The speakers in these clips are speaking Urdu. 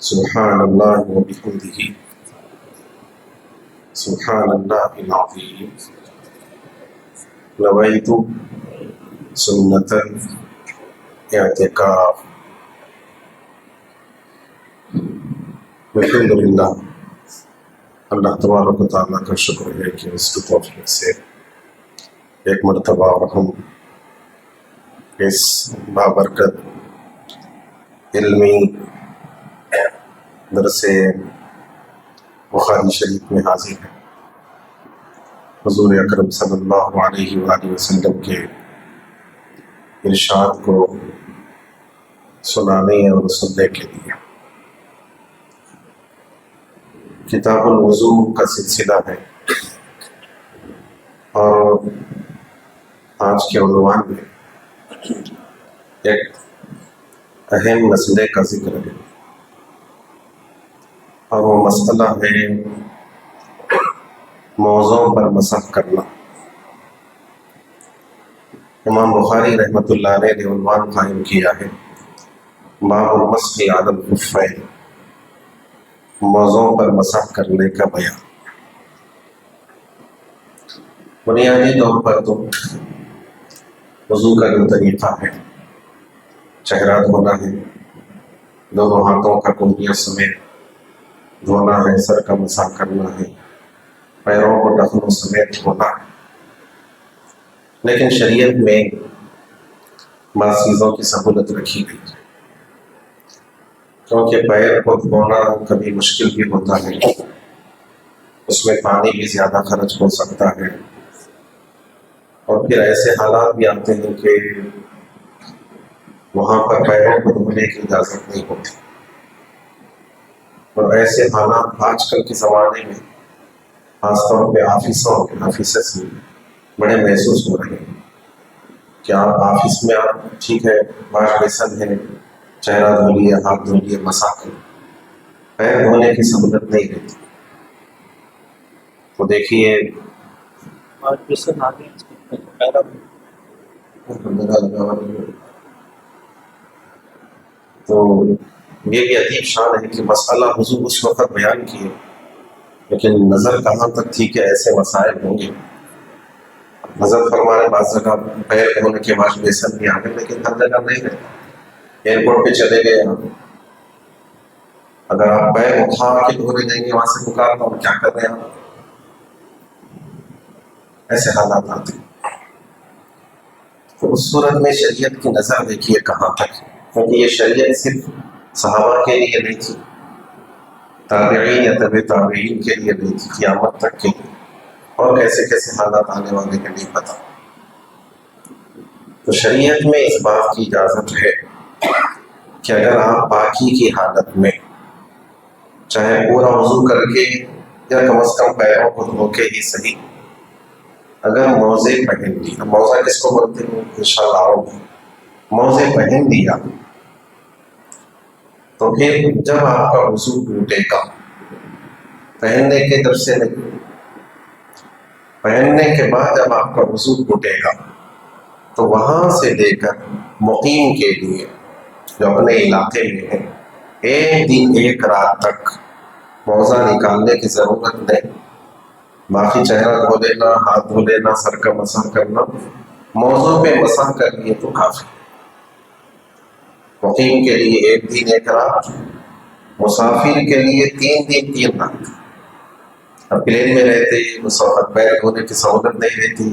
سبحان اللہ وبحمدہ سبحان اللہ العظیم نویت سنت اعتکاف۔ الحمدللہ، اللہ تبارک و تعالیٰ کا شکر ہے کہ اس کی توفیق سے ایک مرتبہ اور ہم اس بابرکت علمی درس بخاری شریف میں حاضر ہیں۔ حضور اکرم صلی اللہ علیہ وآلہ وسلم کے ارشاد کو سنانے اور سننے کے لیے۔ کتاب الوضو کا سلسلہ ہے اور آج کے عنوان میں ایک اہم مسئلے کا ذکر ہے، اور وہ مسئلہ ہے موضوع پر مسح کرنا۔ امام بخاری رحمۃ اللہ علیہ نے عنوان قائم کیا ہے باب المسح علی الخفین، موضوع پر مسح کرنے کا بیان۔ بنیادی طور پر تو وضو کا جو طریقہ ہے، چہرہ دھونا ہے، دونوں ہاتھوں کا کنگھیوں سمیت دھونا ہے، سر کا مسح کرنا ہے، پیروں کو ٹخنوں سمیت دھونا ہے۔ لیکن شریعت میں بعض چیزوں کی سہولت رکھی گئی ہے، کیونکہ پیر کو دھونا کبھی مشکل بھی ہوتا ہے، اس میں پانی بھی زیادہ خرچ ہو سکتا ہے، اور پھر ایسے حالات بھی آتے ہیں کہ وہاں پر پیروں کو دھونے کی اجازت نہیں ہوتی، اور ایسے حالات آج کل کے زمانے میں خاص طور پہ آفیسز میں بڑے محسوس ہو رہے ہیں کہ آپ آفس میں آپ ٹھیک ہے، واش بیسن ہے، چہرہ دھو لیے، ہاتھ دھو لیے، مسح کر، پیر دھونے کی سہولت نہیں رہتی۔ تو دیکھیے تو یہ بھی عجیب شان ہے کہ مسئلہ حضور اس وقت بیان کیے، لیکن نظر کہاں تک تھی کہ ایسے مسائل ہوں گے۔ نظر فرمانے بعض جگہ پیر دھونے کے واش بیسن بھی آ گئے، لیکن ہر جگہ نہیں رہتا۔ ایئرپورٹ پہ چلے گئے آپ، اگر آپ پیر اٹھا کے دھونے جائیں گے، وہاں سے پکارتا ہوں کیا کر رہے ہیں آپ، ایسے حالات آتے ہیں۔ تو اس صورت میں شریعت کی نظر دیکھیے کہاں تک، کیونکہ یہ شریعت صرف صحابہ کے لیے نہیں تھی، تابعین یا تبع تابعین کے لیے نہیں تھی، قیامت تک کے لیے، اور کیسے کیسے حالات آنے والے ہیں نہیں پتہ۔ تو شریعت میں اس بات کی اجازت ہے کہ اگر آپ پاکی کی حالت میں، چاہے پورا وضو کر کے یا کم از کم پیروں کو دھو کے ہی صحیح، اگر موزے پہن لیا، موزہ کس کو بولتے ہیں انشاءاللہ آؤ گے، موزے پہن لیا، تو پھر جب آپ کا وضو ٹوٹے گا، پہننے کے جب سے نہیں، پہننے کے بعد جب آپ کا وضو ٹوٹے گا تو وہاں سے لے کر مقیم کے لیے جو اپنے علاقے میں ہے، ایک دن ایک رات تک موزہ نکالنے کی ضرورت نہیں۔ باقی چہرہ دھو لینا، ہاتھ دھو لینا، سر کا مسح کرنا، موضوع پہ مسح کر لیے تو کافی۔ مقیم کے لیے ایک دن ایک رات، مسافر کے لیے 3 دن 3 رات۔ اب پلین میں رہتے اس وقت پیر دھونے کی سہولت نہیں رہتی،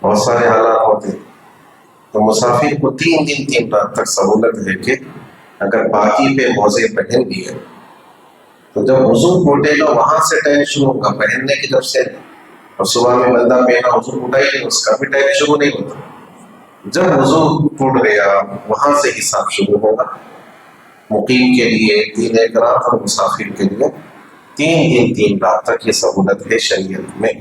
بہت سارے حالات ہوتے، تو مسافر کو 3 دن 3 رات تک سہولت ہے کہ اگر پاکی پہ موزے پہن لیے تو جب وضو ٹوٹے گا وہاں سے ٹائم شروع ہوگا، پہننے کی جب سے، اور صبح میں بندہ پہنا وضو ٹوٹا ہی نہیں، اس کا بھی ٹائم شروع نہیں ہوتا۔ جب وضو ٹوٹ گیا وہاں سے حساب شروع ہوگا۔ مقیم کے لیے 1 دن 1 رات اور مسافر کے لیے 3 دن 3 رات تک یہ سہولت ہے شریعت میں،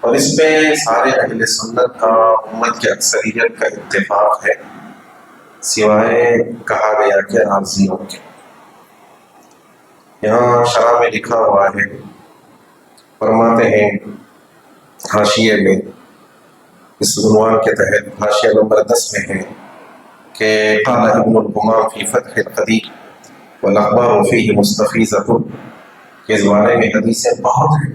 اور اس پہ سارے اہل سنت کا، امت کی اکثریت کا اتفاق ہے، سوائے کہا گیا کہ رافضیوں کے۔ یہاں شرح میں لکھا ہوا ہے، فرماتے ہیں حاشیے میں، اس عنوان کے تحت حاشیہ نمبر 10 میں ہے کہ قال ابن الحمام فی فتح القدیر والاخبار فیہ مستفیضۃ، اس بارے میں حدیثیں بہت ہیں۔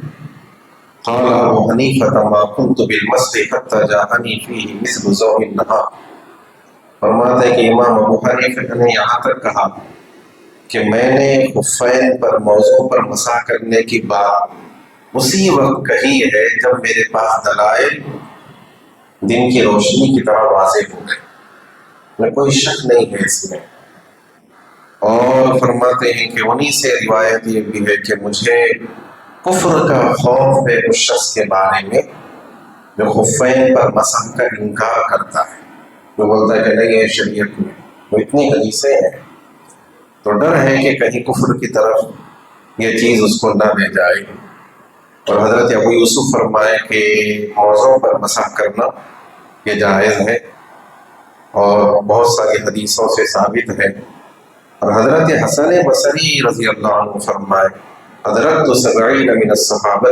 قال ابو حنیفہ ما كنت بالمسجد حتى جاءني فيه مثل ضوء النهار، فرماتے ہیں کہ امام ابو حنیفہ نے یہاں تک کہا کہ میں نے خفین پر موضوع پر مسح کرنے کی بات اسی وقت کہی ہے جب میرے پاس دلائل دن کی روشنی کی طرح واضح ہو گئے، میں کوئی شک نہیں ہے اس میں۔ اور فرماتے ہیں کہ انہی سے روایت یہ بھی ہے کہ مجھے کفر کا خوف ہے اس شخص کے بارے میں جو خفین پر مسح کا انکار کرتا ہے، جو بولتا ہے کہ نہیں ہے شریعت میں، وہ اتنی حدیثیں ہیں تو ڈر ہے کہ کہیں کفر کی طرف یہ چیز اس کو نہ لے جائے۔ اور حضرت ابو یوسف فرمائے کہ موضوع پر مسح کرنا یہ جائز ہے اور بہت ساری حدیثوں سے ثابت ہے۔ اور حضرت حسن بصری رضی اللہ عنہ فرمائے ادرکت 70 من الصحابہ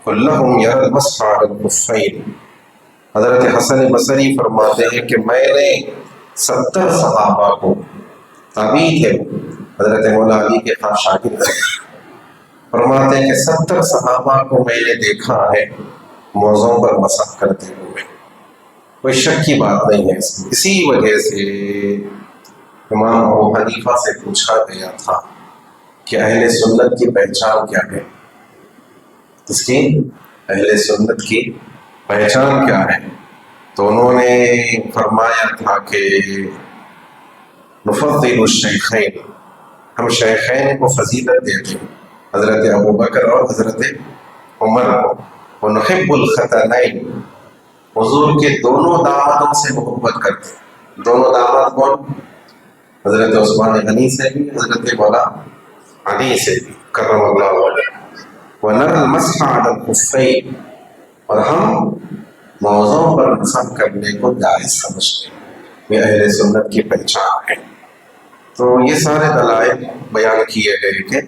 کلہم یری المسح علی الخفین، حضرت حسن بصری فرماتے ہیں کہ میں نے 70 صحابہ کو، تابعی تھے حضرت مولا علی کے خاص شاگرد ہیں، فرماتے ہیں کہ 70 صحابہ کو میں نے دیکھا ہے موضوع پر مسح کرتے ہوئے، کوئی شک کی بات نہیں ہے اس میں۔ اسی وجہ سے امام ابو حنیفہ سے پوچھا گیا تھا کہ اہل سنت کی پہچان کیا ہے، اس کی اہل سنت کی پہچان کیا ہے؟ تو انہوں نے فرمایا تھا کہ نفضل الشیخین، ہم شیخین کو فضیلت دیتے ہیں، حضرت ابو بکر اور حضرت عمر کو، ونحب الختنین، حضور کے دونوں دامادوں سے محبت کرتے ہیں۔ دونوں داماد کون؟ حضرت عثمان غنی سے بھی، حضرت مولا علی سے بھی کرم اللہ وجہہ۔ ونرى المسح على الخفین، اور ہم موضوع پر مسح کرنے کو جائز سمجھتے ہیں، یہ اہل سنت کی پہچان ہے۔ تو یہ سارے دلائل بیان کیے گئے کہ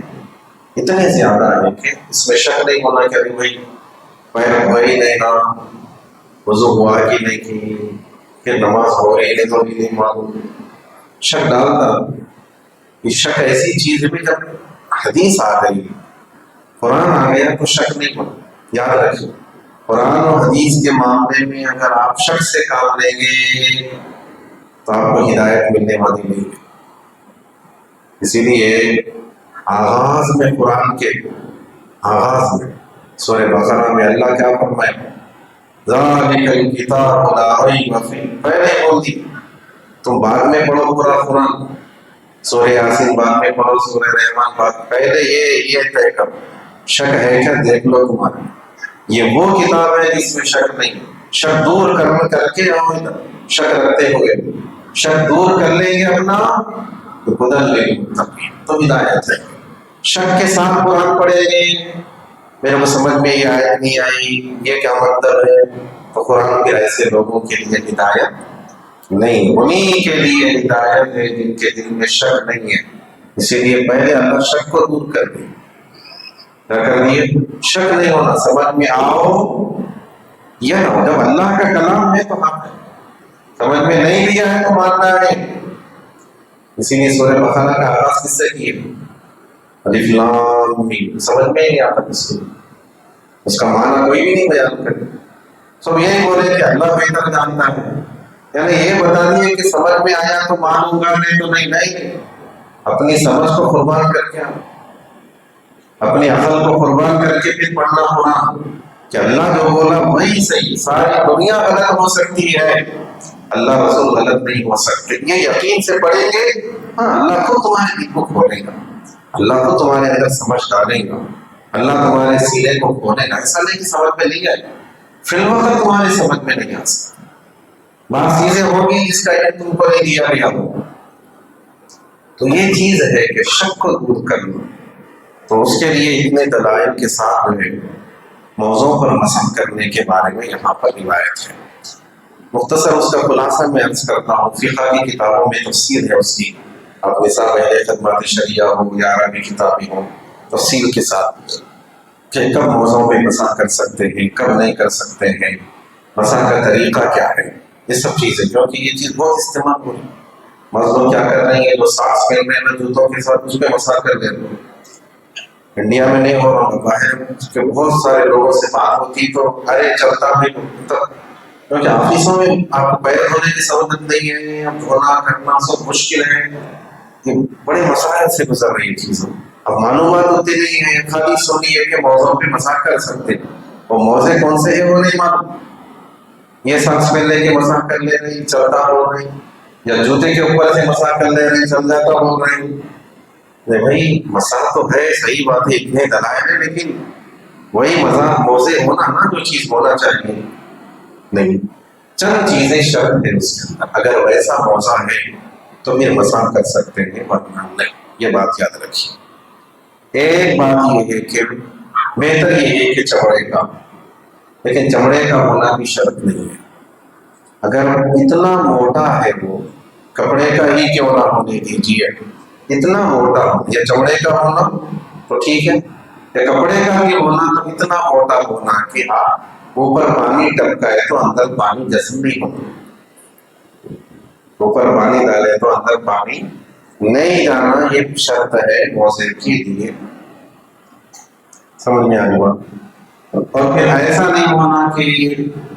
اتنے زیادہ ہیں کہ اس میں شک نہیں ہونا کہ ابھی بھائی پیر ہوا ہی نہیں نا، وضو ہوا کہ نہیں کی، پھر نماز ہو رہی نہیں تو بھی نہیں معلوم، شک ڈالتا۔ یہ شک ایسی چیز ہے جب حدیث آ گئی، قرآن آ گیا تو شک نہیں ہونا۔ یاد رکھیں قرآن و حدیث کے معاملے میں اگر آپ شک سے کام لیں گے تو آپ کو ہدایت ملنے والی نہیں ہے۔ اسی لیے آغاز میں، قرآن کے آغاز میں سورہ بقرہ میں اللہ کیا فرمائے؟ ذالک الکتاب لا ریب فیہ، پہلے بول دی، تم بعد میں پڑھو پورا قرآن، سورہ یاسین بعد میں پڑھو، سورہ رحمان بعد، پہلے یہ طے کرو شک ہے کیا، دیکھ لو تمہارا یہ وہ کتاب ہے جس میں شک نہیں۔ شک دور کر کے آؤ ادھر، شک رکھتے ہوئے شک دور کر لیں گے اپنا تو ہدی للمتقین، تو ہدایت ہے۔ شک کے ساتھ قرآن پڑھیں گے، میرے کو سمجھ میں یہ آیت نہیں آئی، یہ کیا مطلب ہے، تو قرآن کے ایسے لوگوں کے لیے ہدایت نہیں، انہی کے لیے ہدایت ہے جن کے دل میں شک نہیں ہے۔ اسی لیے پہلے اللہ شک کو دور کر دے، کیا کر دیے؟ شک نہیں ہونا، سمجھ میں آؤ یہ نہ ہو، جب اللہ کا کلام ہے تو حق ہے، سمجھ میں نہیں لیا ہے تو ماننا ہے۔ اسی لیے سورہ بقرہ کا آغاز کس سے کیے؟ الف لام میم، سمجھ میں نہیں آتا کس کو، اس کا معنی کوئی بھی نہیں بیان کرے، سب یہی بولے کہ اللہ بہتر جانتا ہے، یعنی یہ بتا دیے کہ سمجھ میں آیا تو مانوں گا، نہیں تو نہیں۔ اپنی سمجھ کو قربان کر کے، اپنی عقل کو قربان کر کے پھر پڑھنا قرآن کہ اللہ جو بولا وہی صحیح، ساری دنیا غلط ہو سکتی ہے، اللہ رسول غلط نہیں ہو سکتے، یہ یقین سے پڑھیں گے، ہاں اللہ کو تمہارے دل کو کھولے گا، اللہ کو تمہارے اندر سمجھ ڈالے گا، اللہ تمہارے سینے کو کھولے گا۔ ایسا نہیں کہ سمجھ میں نہیں آئے، فی الوقت تمہاری سمجھ میں نہیں آ سکتا، بعض چیزیں ہوگی جس کا علم تم کو نہیں دیا گیا ہو۔ تو یہ چیز ہے کہ شک کو دور کرنا، تو اس کے لیے اتنے دلائل کے ساتھ موضوع پر مسح کرنے کے بارے میں یہاں پر روایت ہے۔ مختصر اس کا خلاصہ میں عرض کرتا ہوں، فقہ کی کتابوں میں تفصیل ہے اس کی، اب نصاب اہل خدمات شریعہ ہو یا عربی کتابیں ہوں، تفصیل کے ساتھ کہ کب موضوع پہ مسح کر سکتے ہیں، کب نہیں کر سکتے ہیں، مسح کا طریقہ کیا ہے، یہ سب چیزیں، کیونکہ یہ چیز بہت استعمال ہو رہی ہے۔ مزدور کیا کر رہی ہیں، جو سانس پھیل رہے ہیں جوتوں کے ساتھ اس پہ مسا کر دے رہے ہیں. انڈیا میں نہیں ہو رہا، باہر کے بہت سارے لوگوں سے بات ہوتی تو ارے چلتا بھی کیونکہ آفسوں میں آپ کو پیر دھونے کی سہولت نہیں ہے، اب دھونا کرنا سب مشکل ہے، یہ بڑے مسائل سے گزر رہی چیزیں. اب معلومات ہوتی نہیں ہے، خالی سنی ہے کہ موضوع پہ مساق کر سکتے، وہ موضوع کون سے ہیں وہ نہیں معلوم. یہ سانس پھیلنے کے مساق کر لے رہی، چلتا ہو رہی، یا جوتے کے اوپر سے مساق کر لے رہی، چل جاتا ہو رہی. بھائی مساق تو ہے، صحیح بات ہے، اتنے دلائل ہیں، لیکن وہی موضوع ہونا نا جو چیز ہونا چاہیے نہیں. چند چیزیں شرط ہے اس کے اندر، اگر ویسا موضوع ہے تو پھر مساق کر سکتے ہیں ورنہ نہیں. یہ بات یاد رکھیے. ایک بات یہ ہے کہ بہتر یہ ہے کہ چمڑے کا، لیکن چمڑے کا ہونا بھی شرط نہیں ہے. اگر اتنا موٹا ہے وہ کپڑے کا ہی کیوں نہ ہونے دیجیے، اتنا موٹا یا چمڑے کا ہونا تو ٹھیک ہے، یا کپڑے کا بھی ہونا تو اتنا موٹا ہونا کہ اوپر پانی ٹپکا ہے تو اندر پانی جذب نہیں ہونا، اوپر پانی ڈالے تو اندر پانی نہیں جانا، یہ شرط ہے موضوع کے لیے. سمجھ میں آ گیا. اور پھر ایسا نہیں ہونا کہ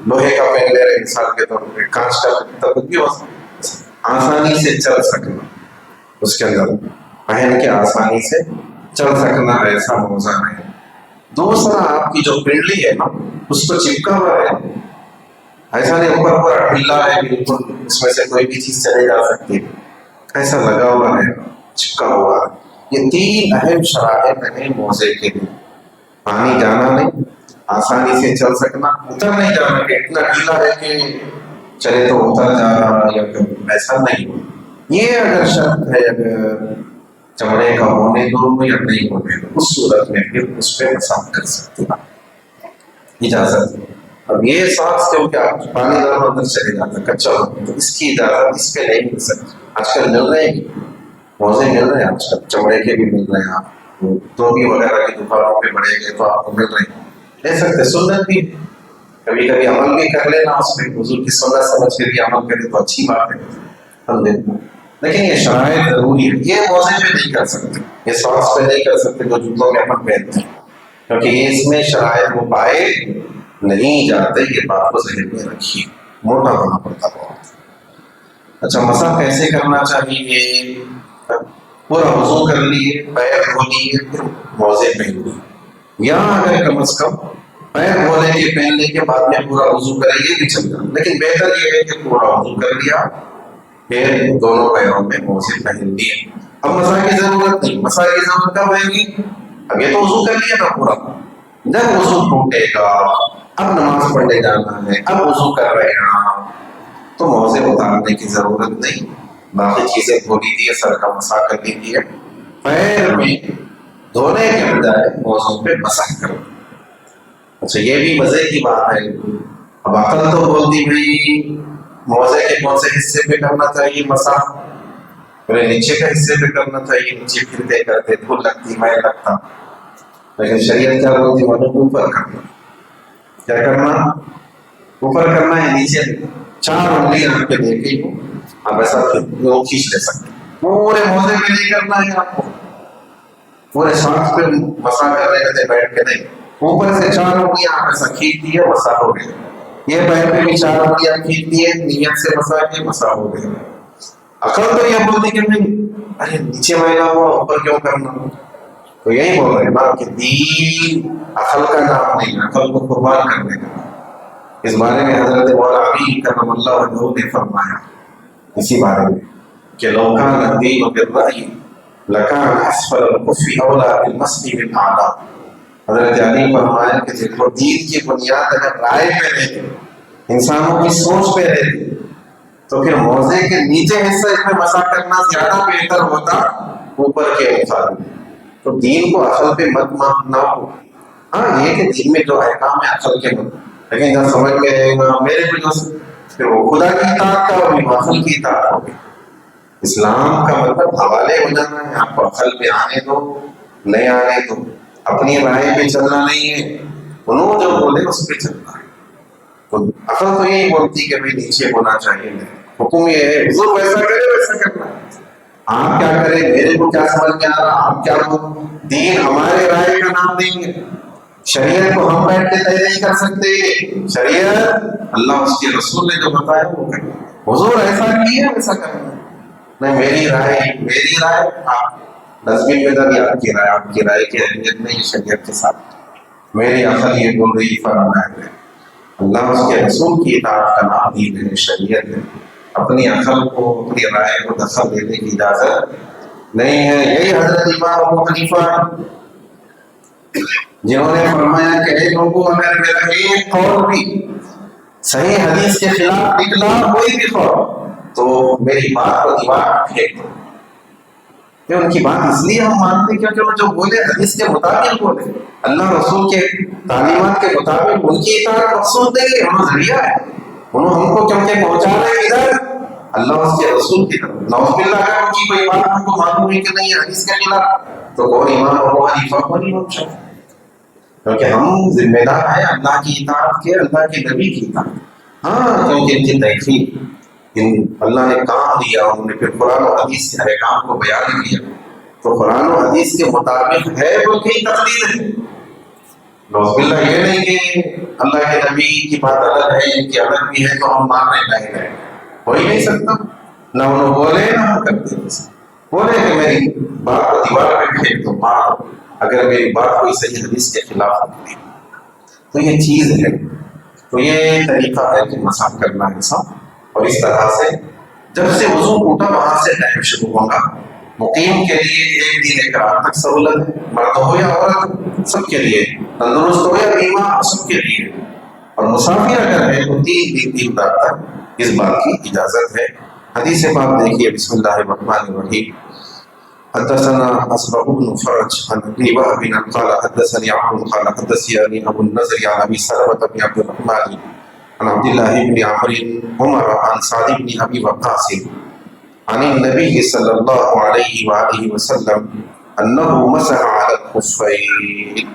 لوہے کا پہن لے رہے مثال کے طور پہ، کانچ کا تب بھی آسانی سے چل سکنا، اس کے اندر پہن کے آسانی سے چل سکنا، ایسا موزہ ہے. دوسرا آپ کی جو پنڈلی ہے نا اس کو چپکا ہوا ہے، ایسا نہیں اوپر پورا ڈھیلا ہے بالکل، اس میں سے کوئی بھی چیز چلے جا سکتی، ایسا لگا ہوا ہے، چپکا ہوا ہے. یہ تین اہم شرائط ہیں موزے کے لیے. پانی جانا نہیں، آسانی سے چل سکنا، اتر نہیں جانا کہ اتنا ڈھیلا ہے کہ چلے تو اتر جا رہا، یا ایسا نہیں. یہ اگر شرط ہے اگر چمڑے کا ہونے دو یا نہیں ہونے دو، اس صورت میں پھر اس پہ مساق کر سکتے ہیں، اجازت ہے. اب یہ سانس کیونکہ آپ پانی ڈالو اندر چلے جاتا کچا ہو، تو اس کی اجازت اس پہ نہیں مل سکتی. آج کل مل رہے ہیں موزے، مل رہے ہیں آج کل چمڑے کے بھی مل رہے ہیں، آپ ٹوپی وغیرہ کی دکانوں پہ بڑھے گئے تو آپ کو مل رہے ہیں، لے سکتے. سنت بھی کبھی کبھی عمل بھی کر لینا، اس میں حضور کی سنت سمجھ کے بھی عمل کرے تو اچھی بات ہے، ہم دیکھتے. لیکن یہ شرائط ضروری ہے. یہ موزے پہ نہیں کر سکتے، یہ سانس پہ نہیں کر سکتے جو جوتوں میں اپن پہنتے ہیں، کیونکہ یہ اس میں شرائط وہ پائے نہیں جاتے. یہ بات کو ذہن میں رکھیے، موٹا ہونا پڑتا بہت. اچھا مسح کیسے کرنا چاہیے؟ پورا وضو کر لیے، پیر دھو لیے، پھر موزے پہن لیے، یا اگر کم از کم پیر دھونے کے پہننے کے بعد میں پورا وضو کرے یہ بھی چل جائے، لیکن بہتر یہ ہے کہ پورا وضو کر لیا پھر دونوں پیروں میں موزے پہن لیے. اب مسح کی ضرورت نہیں. مسح کی ضرورت کب ہوئے گی؟ اب یہ تو وضو کر لیا نا پورا، جب وضو ٹوٹے گا، اب نماز پڑھنے جانا ہے، اب وضو کر رہے ہیں تو موزے اتارنے کی ضرورت نہیں. باقی چیزیں دھو لیجیے، سر کا مسح کر لیجیے، پیر میں دھونے کے بجائے موزوں پہ مسح کرو. اچھا یہ بھی مزے کی بات ہے. اب عقل تو بولتی بھائی موزے کے کون سے حصے پہ کرنا چاہیے مسح؟ نیچے کا حصے پہ کرنا چاہیے، نیچے پھرتے کرتے دھول لگتی، میں لگتا. لیکن شریعت کیا بولتی؟ مطلب اوپر کرنا. کیا کرنا؟ اوپر کرنا ہے، نیچے 4 انگلیاں آپ کے دیکھیں ہو، آپ ایسا کھینچ لے سکتے. پورے موزے پہ نہیں کرنا ہے آپ کو، پورے سانس پہ مسح کر رہے تھے بیٹھ کے نہیں، اوپر سے 4 انگلیاں آپ ایسا کھینچ دیے، مسح ہو گئے. یہ پیر پہ بھی 4 انگلیاں کھینچ دیے، نیت سے مسح کے مسح ہو گئے. عقل تو یہ بولتی کہ نہیں ارے نیچے میلا ہوا اوپر کیوں کرنا؟ تو یہی بول رہے ہیں نا کہ دین عقل کا نام نہیں، عقل کو قربان کرنے کا. اس بارے میں حضرت مولا علی کرم اللہ وجہہ نے فرمایا اسی بارے میں کہ لو کان الدین بالرأی لکان اسفل الکف اولی بالمسح من اعلی. حضرت علی فرمایا کہ دیکھو دین کی بنیاد اگر رائے پہ رہتی، انسانوں کی سوچ پہ رہتی، تو پھر موزے کے نیچے حصے میں مسح کرنا زیادہ بہتر ہوتا اوپر کے مقابلے. تو دین کو عقل پہ مت ماننا ہو. ہاں یہ کہ دین میں جو احکام ہے عقل کے مت، لیکن جب سمجھ میں آئے گا میرے کو جو پھر وہ خدا کی اطاعت کا ہوگی، عقل کی اطاعت ہوگی. اسلام کا مطلب حوالے ہو جانا ہے. آپ کو عقل پہ آنے دو، نہیں آنے دو، اپنی رائے پہ چلنا نہیں ہے، انہوں جو بولے اس پہ چلنا ہے. تو عقل تو یہی بولتی کہ بھائی نیچے ہونا چاہیے، حکم یہ ہے حضور ویسا کرے ویسا کرنا ہے، آپ کیا کریں میرے کو کیا سمجھ میں آ رہا، آپ کیا دین ہمارے رائے کا نام دیں گے، شریعت کو ہم بیٹھ کے طے نہیں کر سکتے، شریعت اللہ اس کے رسول نے جو بتایا وہ کریں، حضور ایسا کیے ویسا کرنا، نہیں میری رائے آپ ڈسٹبن میں ڈالی، آپ کی رائے کی اہمیت نہیں شریعت کے ساتھ، میری عقل یہ بول رہی فرمانا ہے، اللہ اس کے رسول کی اطاعت کا نام دین ہے، شریعت ہے، اپنی عقل کو اپنی رائے کو دخل دینے کی اجازت نہیں ہے۔ یہی حضرت امام ابو حنیفہ جنہوں نے فرمایا کہ اے لوگوں اگر میرا ایک قول بھی صحیح حدیث کے خلاف نکلا کوئی بھی قول تو میری بات کو دیوار پھینک دو، کہ ان کی بات اس لیے ہم مانتے کیونکہ وہ جو بولے حدیث کے مطابق بولے، اللہ رسول کے تعلیمات کے مطابق ان کی اطاعت مقصود نہیں ہے، انہوں ذریعہ ہے، انہوں ہم کو کیونکہ پہنچا رہے ہیں ادھر اللہ اس کے رسول کی طرف، نعوذ باللہ اگر ان کی کوئی بات ہم کو معلوم ہے کہ نہیں حدیث کے خلاف تو کون امام ابو حنیفہ کو نہیں پہنچا، کیونکہ ہم ذمہ دار ہیں اللہ کی اطاعت کے، اللہ کے نبی کی اطاعت، ہاں کیونکہ ان کی تحقیق اللہ نے کام دیا، انہوں نے پھر قرآن و حدیث کے احکام کو بیان کیا، تو قرآن و حدیث کے مطابق ہے بلکہ تقلید ہے، نعوذ باللہ یہ نہیں کہ اللہ کے نبی کی بات الگ ہے ان کی الگ بھی ہے تو ہم مان رہے ہیں، ہو ہی نہیں سکتا، نہ انہوں بولے نہ ہم کرتے، بولے کہ میری بات کو دیوار پہ پھینک دو مار دو اگر میری بات کوئی صحیح حدیث کے خلاف ہوتی تو یہ چیز ہے، تو یہ طریقہ ہے کہ مسح کرنا انسان، اور اس طرح سے جب سے وضو ٹوٹا وہاں سے ٹائم شروع ہوگا، مقیم کے لیے ایک دن ایک رات تک سہولت ہے، مرد ہو یا عورت سب کے لیے، تندرست ہو یا بیمار سب کے لیے، اور مسافر اگر ہے تو 3 دن رات تک اس بات کی اجازت ہے۔ حدیث پاک دیکھیے، بسم اللہ الرحمن الرحیم، حدثنا اصبغ بن فرج عن ابي وهب قال حدثني عمرو قال حدثني ابو النضر عن ابي سلمة بن عبد الرحمن عن عبد الله بن عمر عن سعد بن ابي وقاص عن النبي صلى الله عليه وآله وسلم انه مسح على الخفين۔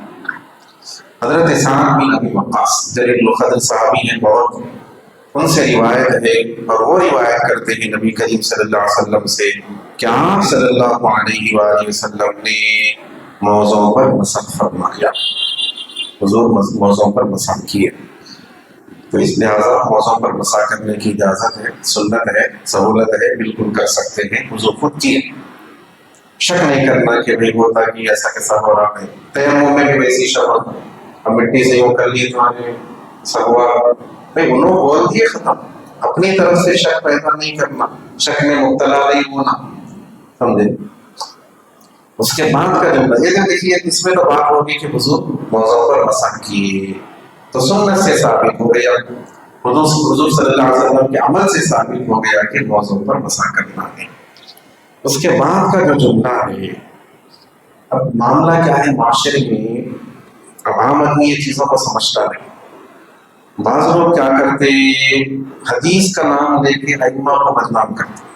حضرت سعد بن ابی وقاص جلیل القدر صحابی ہیں بہت، ان سے روایت ہے اور وہ روایت کرتے ہیں نبی کریم صلی اللہ علیہ وسلم سے کہ آپ صلی اللہ علیہ وآلہ وسلم نے موضوع پر مسح فرمایا، حضور موضوع پر مسح کیے، تو اس لہٰذا موضوع پر مسح کرنے کی اجازت ہے، سنت ہے، سہولت ہے، بالکل کر سکتے ہیں، حضور خود کیے، شک نہیں کرنا کہ بھئی ہوتا کہ ایسا کیسا ہو رہا ہے، تیمم میں بھی ویسی شک، اب مٹی سے یوں کر لیے تو آگے سب ہوا، بھئی انہوں بول دیے ختم، اپنی طرف سے شک پیدا نہیں کرنا، شک میں مبتلا نہیں ہونا، سمجھے۔ اس کے بعد کا جملہ یہ دیکھیے، اس میں تو بات ہوگی کہ حضور موضوع پر مسح کیے، تو سنت سے ثابت ہو گیا، حضور صلی اللہ علیہ وسلم کے عمل سے ثابت ہو گیا کہ موضوع پر مسح کرنا ہے۔ اس کے بعد کا جو جملہ ہے، اب معاملہ کیا ہے معاشرے میں، اب عام آدمی یہ چیزوں کو سمجھتا نہیں، بعض لوگ کیا کرتے حدیث کا نام لے کے ائمہ کو بدنام کرتے،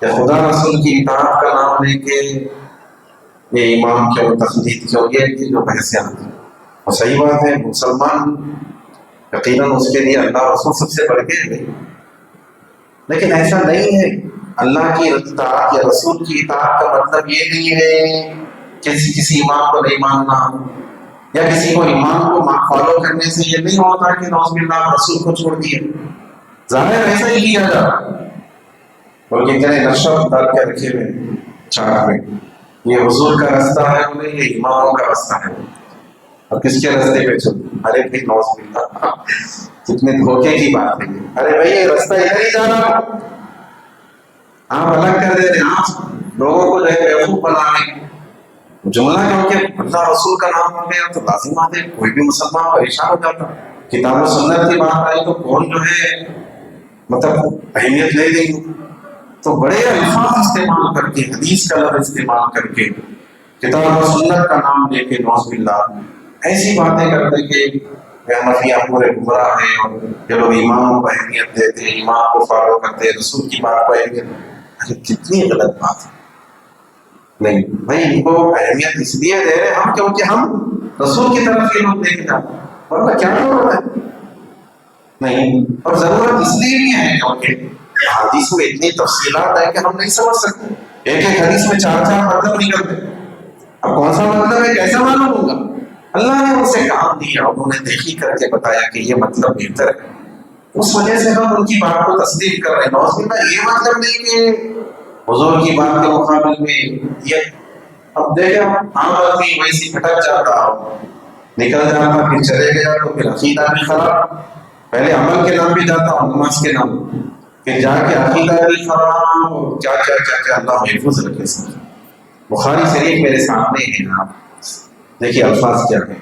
یا خدا رسول کی اطاعت کا نام لے کے یہ امام کیوں، تقلید کیوں، یہ جو بحثیں آتی ہیں، اور صحیح بات ہے، مسلمان یقیناً اس کے لیے اللہ رسول سب سے بڑھ کے ہے، لیکن ایسا نہیں ہے، اللہ کی اطاعت یا رسول کی اطاعت کا مطلب یہ نہیں ہے کہ کسی امام کو نہیں ماننا، یا کسی کو امام کو فالو کرنے سے یہ نہیں ہوتا کہ نعوذ باللہ رسول کو چھوڑ دیے، ظاہر ایسا ہی کیا جا رہا، بلکہ اتنے نقشہ ڈال کے رکھے ہوئے چارٹ میں، یہ حضور کا رستہ ہے انہیں، یہ اماموں کا رستہ ہے، اور کس کے رستے پہ چل، ارے بھائی نعوذ باللہ کتنے دھوکے کی بات ہے، ارے بھائی یہ رستہ ادھر ہی جا رہا، آپ الگ کر دیتے، آپ لوگوں کو جو ہے بیوقوف بنا رہے ہیں، جملہ کیونکہ اللہ رسول کا نام ہو گیا تو لازم آتے کوئی بھی مسلمان پریشان ہو جاتا، کتاب و سنت کی بات آئی تو کون جو ہے مطلب اہمیت لے گئی، تو بڑے الفاظ استعمال کر کے، حدیث کا لفظ استعمال کر کے، کتاب و سنت کا نام لے کے نعوذ باللہ ایسی باتیں کرتے کہ حنفیہ پورے گمراہ ہیں، اور یہ لوگ امام کو اہمیت دیتے ہیں، امام کو فالو کرتے ہیں، رسول کی بات کو اہمیت، ارے کتنی غلط بات ہے، نہیں بھائی ان کو اہمیت اس لیے دے رہے ہم کیونکہ ہم رسول کی طرف یہ لوگ دیکھ جاتے ہیں، ورنہ کیا ضرورت ہے، نہیں، اور ضرورت اس لیے بھی ہے کیونکہ حدیث میں اتنی تفصیلات ہے کہ ہم نہیں سمجھ سکتے، ایک ایک حدیث میں 4 مطلب نکلتے، اب کون سا مطلب ہے کیسا معلوم ہوگا؟ اللہ نے ان سے کام دیا، انہوں نے تحقیق کر کے بتایا کہ یہ مطلب بہتر ہے، اس وجہ سے ہم ان کی بات کو تسلیم کر رہے ہیں۔ نوز باللہ یہ مطلب نہیں کہ حضور کی بات کے مقابل میں یہ، اب دیکھیں عام آدمی ویسی بھٹک جاتا، نکل جاتا، پھر چلے گیا تو پھر عقیدہ بھی خراب، پہلے عمل کے نام بھی جاتا اور نماز کے نام، پھر جا کے عقیدہ بھی خراب، اور کیا کیا کیا کیا، اللہ محفوظ رکھے سب۔ بخاری شریف میرے سامنے ہے، آپ دیکھیے الفاظ کیا ہیں،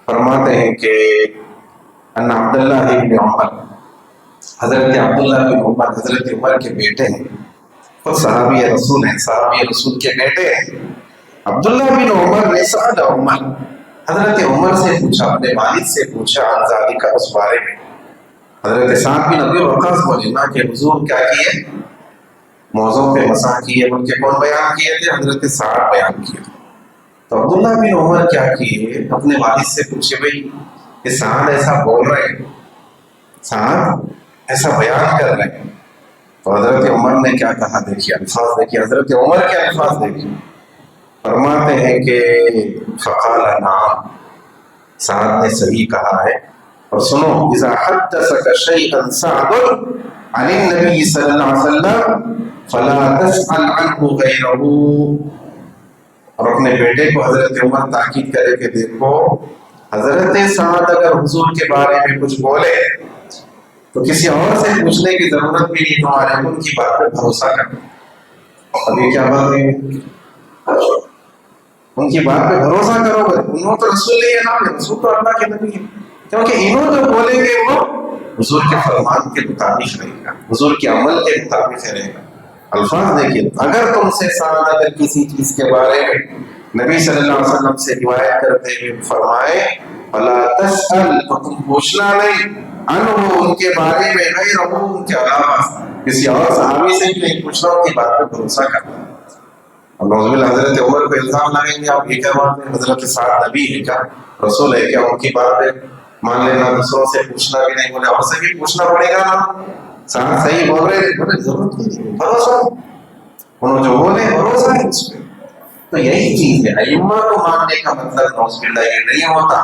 فرماتے ہیں کہ ان عبداللہ ابن عمر، حضرت عبداللہ بن عمر حضرت عمر کے بیٹے ہیں، خود صحابی رسول ہیں، صحابی رسول کے بیٹے ہیں۔ عبداللہ بن عمر نے سأل عمر، حضرت عمر سے پوچھا، اپنے والد سے پوچھا، عن ذالک، اس بارے میں۔ حضرت سعد بن ابی وقاص بولے نا کہ حضور کیا کیے، موضوع پہ مسح کیے، ان کے کون بیان کیے تھے؟ حضرت سعد بیان کیے۔ تو عبداللہ بن عمر کیا کیے، اپنے والد سے پوچھے بھئی کہ سعد ایسا بول رہے ہیں، سعد ایسا بیان کر رہے ہیں، تو حضرت عمر نے کیا کہا؟ دیکھیے الفاظ، دیکھیے حضرت عمر کے الفاظ دیکھیے، فرماتے ہیں کہ فقال نعم، سعد نے صحیح کہا ہے، اور سنو، اذا حدثك شيئا سعد عن النبي صلی اللہ علیہ وسلم فلا تسأل عنه غيره، اور اپنے بیٹے کو حضرت عمر تاکید کرے کہ دیکھو حضرت سعد اگر حضور کے بارے میں کچھ بولے تو کسی اور سے پوچھنے کی ضرورت بھی نہیں، تمہارے ان کی بات پہ بھروسہ کرو۔ اب یہ کیا بات ہے؟ ان کی بات پہ بھروسہ کرو، انہوں تو رسول نہیں ہے نا، رسول تو اللہ کے نبی ہے، کیونکہ انہوں جو بولیں گے وہ حضور کے فرمان کے مطابق رہے گا، حضور کے عمل کے مطابق رہے گا۔ الفاظ دیکھیے، اگر تم سے سعد اگر کسی چیز کے بارے میں نبی صلی اللہ علیہ وسلم سے روایت کرتے ہوئے فرمائے فلا تسأل، تو تم پوچھنا نہیں، عنہ، ان کے بارے میں، غیرہ، ان کے علاوہ کسی اور صحابی سے بھی نہیں پوچھنا، ان کی بات پہ بھروسہ کرنا۔ اور نعوذ باللہ حضرت عمر کو الزام لگیں گے، آپ یہ کیا بات ہے، حضرت سعد نبی ہے کیا، رسول ہے کیا، ان کی بات پہ مان لینا، دوسروں سے پوچھنا بھی نہیں، بولے اور سے بھی پوچھنا پڑے گا نا، سعد صحیح بول رہے ہیں، بولے ضرورت نہیں، بھروسہ، انہوں جو بولے بھروسہ ہے اس پہ۔ تو یہی چیز ہے، ائمہ کو ماننے کا مطلب نعوذ باللہ یہ نہیں ہوتا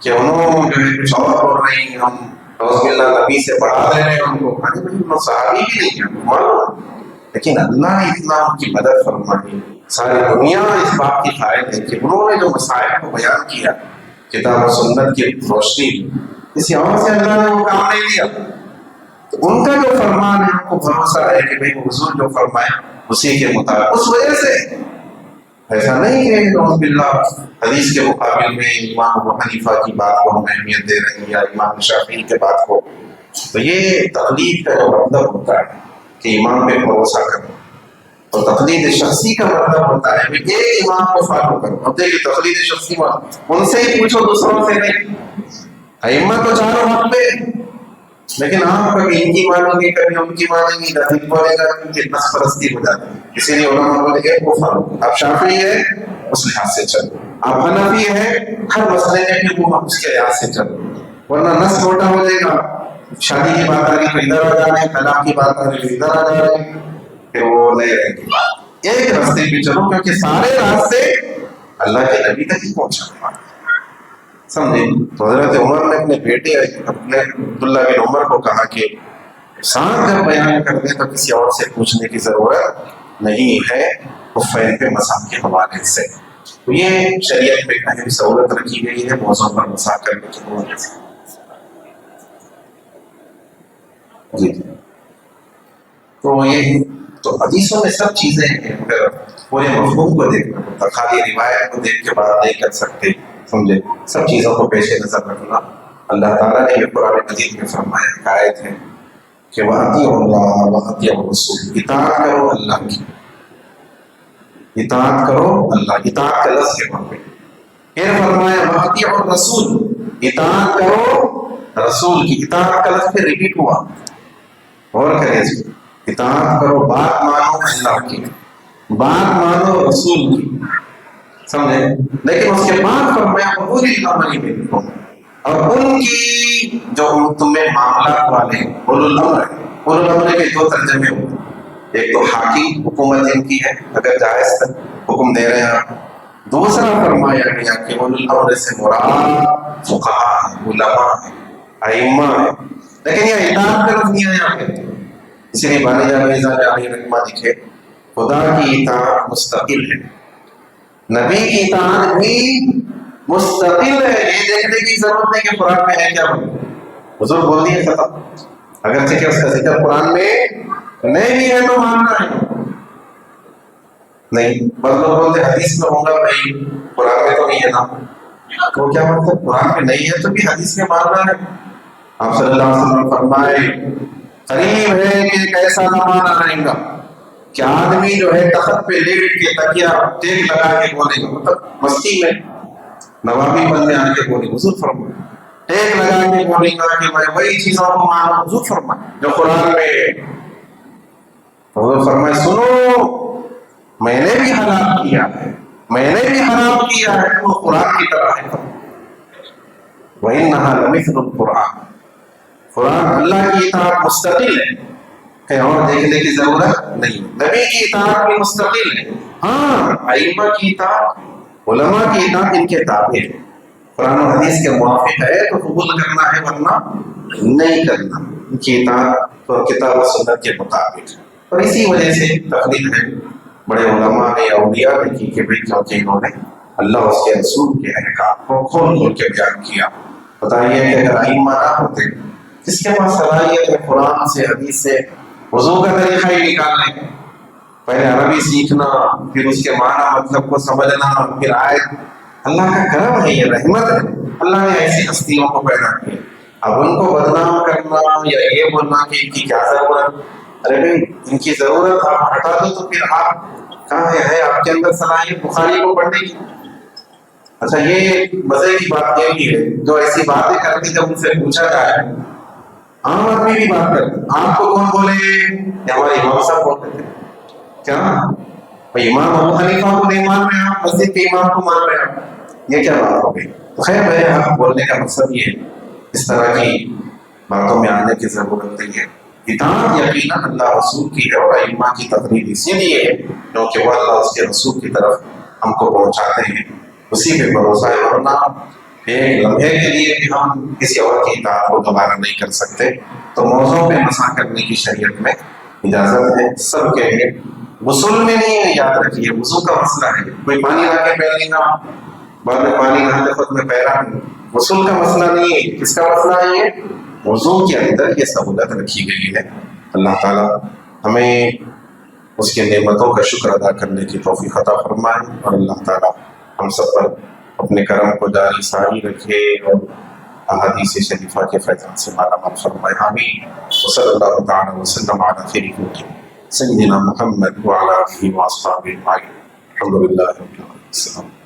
کہ انہوں جو ہے کچھ اور بول رہے ہیں، ہم نعوذ باللہ نبی سے بڑھا دے رہے ہیں ان کو، ہاں بھائی انہوں صحابی بھی نہیں ہیں معلوم، لیکن اللہ نے اتنا ان کی مدد فرمائی، ساری دنیا اس بات کی قائل ہے کہ انہوں نے جو مسائل کو بیان کیا کتاب و سنت کی روشنی، کسی اور سے اللہ نے وہ کام نہیں دیا، تو ان کا جو فرمان ہے ان کو بھروسہ ہے کہ بھئی حضور جو فرمائے اسی کے مطابق، اس وجہ سے ایسا نہیں ہے نعوذ باللہ حدیث کے مقابل میں امام ابو حنیفہ کی بات کو ہم اہمیت دے رہے ہیں یا امام شافعی کے بات کو، تو یہ تقلید کا جو مطلب ہوتا ہے کہ امام پہ بھروسہ کرو، اور تقلید شخصی کا مطلب ہوتا ہے کہ ایک امام کو فالو کرو۔ اب دیکھیے تقلید شخصی میں ان سے ہی پوچھو، دوسروں سے نہیں، ائمہ تو چاروں حق پہ، لیکن آپ کبھی ان کی مانیں گے کبھی ان کی مانیں گے، دلیل بولے گا کہ نفس پرستی ہو جاتی ہے، اسی لیے علماء بولے گے وہ فالو، آپ شافعی ہے اس لحاظ سے چلو، آپ حنفی ہے ہر مسئلے میں بھی وہ اس کے لحاظ سے چلو، ورنہ نس چھوٹا ہو جائے گا، شادی کی بات آ رہی تو ادھر آ جا رہے ہیں، طلاق کی بات آ رہی تو ادھر آ جا رہے ہیں، پھر وہ نہیں رہے گی بات، ایک راستے پہ چلو، کیونکہ سارے راستے اللہ کے نبی تک ہی پہنچا، سمجھے؟ تو حضرت عمر نے اپنے بیٹے اپنے عبداللہ بن عمر کو کہا کہ ساتھ جب بیان کر دیں تو کسی اور سے پوچھنے کی ضرورت نہیں ہے، خفین پہ مسح کے حوالے سے۔ تو یہ شریعت میں اہم سہولت رکھی گئی ہے موضوع پر مسح کرنے کی حوالے سے۔ جی تو یہ تو حدیثوں میں سب چیزیں ہیں، اگر پورے مفہوم کو دیکھنا ہوتا، خالی روایت کو دیکھ کے بات نہیں کر سکتے، سمجھے؟ سب چیزوں کو پیش نظر رکھنا۔ اللہ تعالیٰ نے یہ قرآن مجید میں فرمایا، آیت ہے کہ وَأَطِیعُوا اللَّهَ وَأَطِیعُوا الرَّسُولَ، اطاعت کرو اللہ کی، اطاعت کرو اللہ، اطاعت کا لفظ ہے وہاں پہ، پھر فرمایا وَأَطِیعُوا الرَّسُولَ، اطاعت کرو رسول کی، اطاعت کا لفظ پھر ریپیٹ ہوا، اور کریں اس کو، اطاعت کرو، بات مانو اللہ کی، بات مانو رسول کی، سمجھے؟ لیکن اس کے بعد فرمایا اولي الامر منکم، اور ان کی جو تم میں معاملات والے اولو الامر ہے، علماء کے دو ترجمے ہوئے، ایک تو حاکم حکومت ان کی ہے اگر جائز حکم دے رہے ہیں آپ، دوسرا فرمایا گیا کہ الامر سے مراد فقہاء ہے، علماء ہے، ائمہ ہے، لیکن یہ اطاعت کا لفظ نہیں آیا ہے، اسی لیے بانی جان میزا علی رحمہ لکھے خدا کی اطاعت مستقل ہے، نبی کی اطاعت بھی مستقل ہے، یہ دیکھنے کی ضرورت نہیں کہ قرآن میں ہے کیا حضور بول دیے ختم، اگرچہ کہ اس کا ذکر قرآن میں نہیں بھی ہے تو ماننا ہے نہیں، بس لوگ بولتے حدیث میں ہوگا بھائی قرآن میں تو نہیں ہے نا، تو کیا مطلب قرآن میں نہیں ہے تو بھی حدیث میں ماننا ہے؟ آپ صلی اللہ علیہ وسلم فرمائے قریب ہے کہ ایک ایسا زمانہ آئے گا کہ آدمی جو ہے تخت پہ لیٹ کے تکیا ٹیک لگا کے بولے گا، مطلب مستی میں نوابی بننے آ کے بولے حضور فرمائے، ٹیک لگا کے بولے گا کہ میں وہی چیزوں کو مانا حضور فرمائے جو قرآن میں ہے، حضور فرمائے سنو میں نے بھی حلال کیا ہے، میں نے بھی حرام کیا ہے، وہ قرآن کی طرح ہے، وَإِنَّهَا لَمِثْلُ الْقُرْآنِ، قرآن اللہ کی اطاعت مستقل ہے، کہیں اور دیکھنے کی ضرورت نہیں، نبی کی اطاعت بھی مستقل ہے، ہاں ائمہ کی اطاعت علماء کی اطاعت ان کے تابع ہے، قرآن و حدیث کے موافق ہے تو قبول کرنا ہے ورنہ نہیں کرنا، ان کی اطاعت تو کتاب و سنت کے مطابق ہے، اور اسی وجہ سے تقلید ہے بڑے علماء نے اولیاء نے کی کہ کیونکہ انہوں نے اللہ اس کے رسول کے احکام کو کھول کھول کے بیان کیا۔ بتائیے کہ اگر ائمہ نہ ہوتے جس کے پاس صلاحیت ہے قرآن سے حدیث سے وضو کا طریقہ ہی نکال لیں، پہلے عربی سیکھنا پھر اس کے معنی مطلب کو سمجھنا پھر آیت، اللہ کا کرم ہے یہ رحمت ہے، اللہ نے ایسی ہستیوں کو پیدا کیا، اب ان کو بدنام کرنا یا یہ بولنا کہ ان کی کیا ضرورت، ارے بھائی ان کی ضرورت آپ ہٹا دو تو پھر آپ کہاں ہے آپ کے اندر صلاحیت بخاری کو پڑھنے کی؟ اچھا یہ مزے کی بات یہ بھی ہے جو ایسی باتیں کرتی جب ان سے پوچھا جائے عام آدمی بھی بات کرتے آپ کو کون بولے یا ہمارے امام صاحب بولتے تھے کیا امام ابو حنیفہ کو نہیں مان رہے آپ مسجد کے امام کو مان رہے آپ، یہ کیا بات ہو گئی؟ تو خیر میرے آپ بولنے کا مقصد یہ ہے اس طرح کی باتوں میں آنے کی ضرورت نہیں ہے، اطاعت یقیناً اللہ رسول کی ہے اور ائمہ کی تقریر اسی لیے ہے کیونکہ وہ اللہ اس کے رسول کی طرف ہم کو پہنچاتے ہیں، اسی پہ بھروسہ ہے، ورنہ ایک لمحے کے لیے بھی ہم کسی اور کی اطاعت کو دوبارہ نہیں کر سکتے، تو موضوع پہ مسا کرنے کی شریعت میں اجازت ہے سب کے لیے، غسل میں نہیں ہے، یاد رکھیے وضو کا مسئلہ ہے، کوئی پانی لا کے پہن لینا بعد میں پانی نہاتے خود میں پیرا نہیں، غسل کا مسئلہ نہیں ہے، کس کا مسئلہ ہے یہ وضو کے اندر یہ سہولت رکھی گئی ہے، اللہ تعالیٰ ہمیں اس کے نعمتوں کا شکر ادا کرنے کی توفیق عطا فرمائے، اور اللہ تعالیٰ ہم سب پر اپنے کرم کو جاری ساری رکھے اور احادیث شریفہ کے فیضان سے مالا مال فرمائے، آمین، وصلی اللہ تعالیٰ وسلم علی خیر خلقہ سیدنا محمد وعلی آلہ واصحابہ اجمعین، الحمدللہ رب العالمین۔